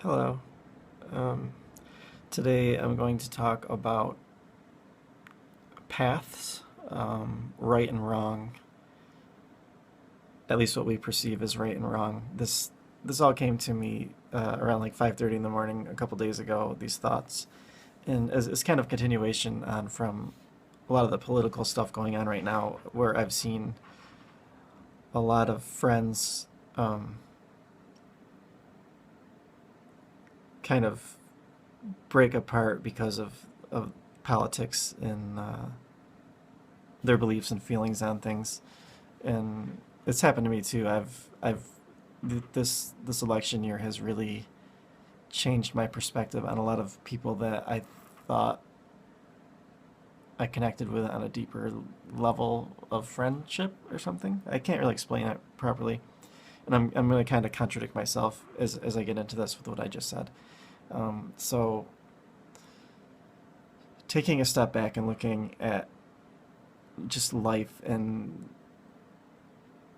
Hello. Um, Today I'm going to talk about paths, right and wrong, at least what we perceive as right and wrong. This all came to me around like 5:30 in the morning a couple days ago, these thoughts. And as it's kind of continuation on from a lot of the political stuff going on right now, where I've seen a lot of friends kind of break apart because of politics and their beliefs and feelings on things, and it's happened to me too. This election year has really changed my perspective on a lot of people that I thought I connected with on a deeper level of friendship or something. I can't really explain it properly, and I'm going to kind of contradict myself as I get into this with what I just said. So taking a step back and looking at just life and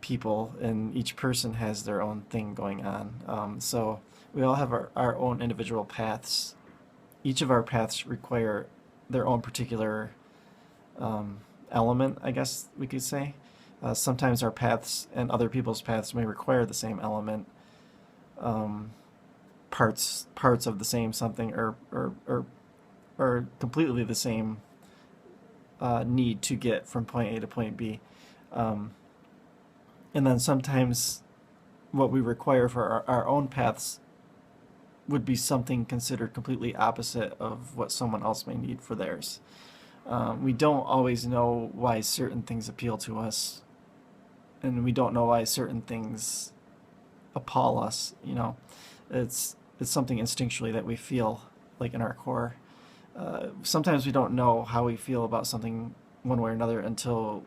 people, and each person has their own thing going on. So we all have our own individual paths. Each of our paths require their own particular element, I guess we could say. Sometimes our paths and other people's paths may require the same element, um, parts of the same something, or completely the same need to get from point A to point B. Um, and then sometimes what we require for our own paths would be something considered completely opposite of what someone else may need for theirs. We don't always know why certain things appeal to us, and we don't know why certain things appall us. It's something instinctually that we feel like in our core. Sometimes we don't know how we feel about something one way or another until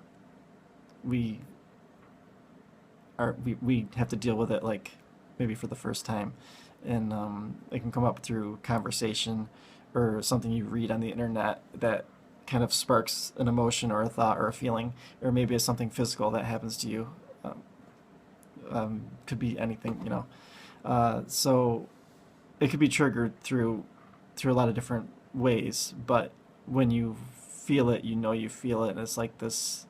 we we have to deal with it, like maybe for the first time, and it can come up through conversation or something you read on the internet that kind of sparks an emotion or a thought or a feeling, or maybe it's something physical that happens to you. Could be anything. So it could be triggered through a lot of different ways, but when you feel it, you feel it, and it's like this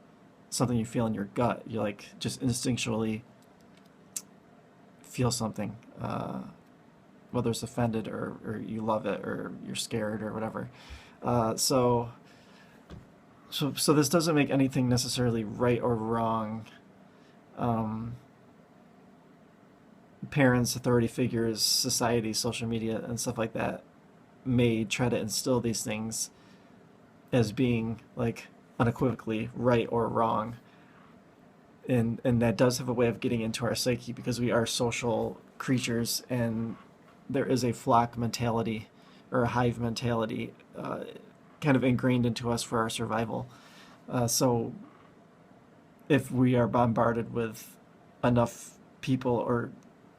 something you feel in your gut. You like just instinctually feel something, whether it's offended or you love it or you're scared or whatever. Uh, so so this doesn't make anything necessarily right or wrong. Um, Parents, authority figures, society, social media, and stuff like that may try to instill these things as being like unequivocally right or wrong, and that does have a way of getting into our psyche because we are social creatures, and there is a flock mentality or a hive mentality kind of ingrained into us for our survival. So if we are bombarded with enough people or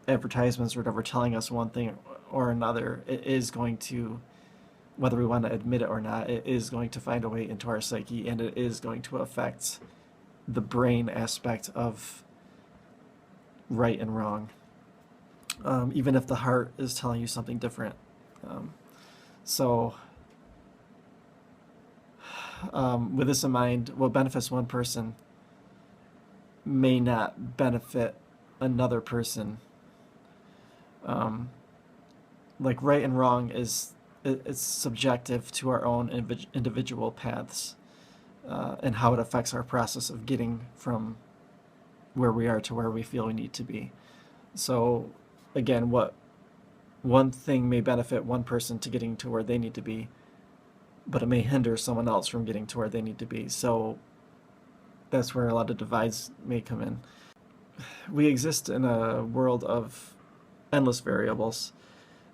advertisements or whatever telling us one thing or another, it is going to, whether we want to admit it or not, it is going to find a way into our psyche, and it is going to affect the brain aspect of right and wrong, even if the heart is telling you something different. Um, so, with this in mind, what benefits one person may not benefit another person. Um, like right and wrong it's subjective to our own individual paths, and how it affects our process of getting from where we are to where we feel we need to be. So, again, what one thing may benefit one person to getting to where they need to be, but it may hinder someone else from getting to where they need to be. So that's where a lot of divides may come in. We exist in a world of endless variables.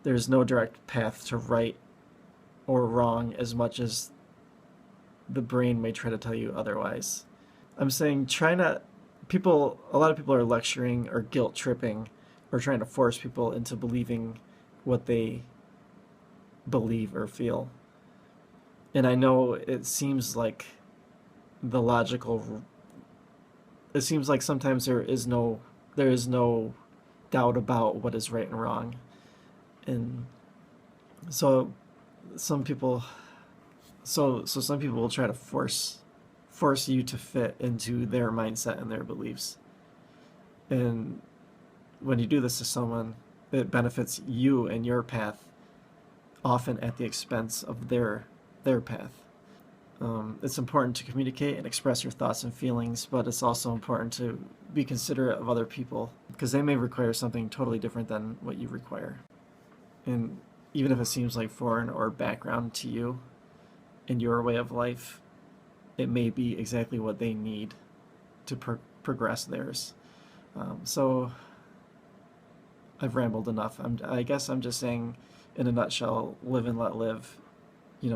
There's no direct path to right or wrong as much as the brain may try to tell you otherwise. I'm saying try not. A lot of people are lecturing or guilt tripping or trying to force people into believing what they believe or feel. And I know it seems like the logical. It seems like sometimes there is no doubt about what is right and wrong. And so some people some people will try to force you to fit into their mindset and their beliefs. And when you do this to someone, it benefits you and your path, often at the expense of their path. It's important to communicate and express your thoughts and feelings, but it's also important to be considerate of other people because they may require something totally different than what you require. And even if it seems like foreign or background to you in your way of life, it may be exactly what they need to progress theirs. So I've rambled enough. I guess I'm just saying, in a nutshell, live and let live.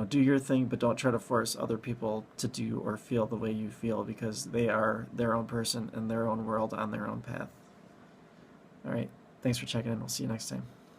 Do your thing, but don't try to force other people to do or feel the way you feel because they are their own person in their own world on their own path. All right. Thanks for checking in. We'll see you next time.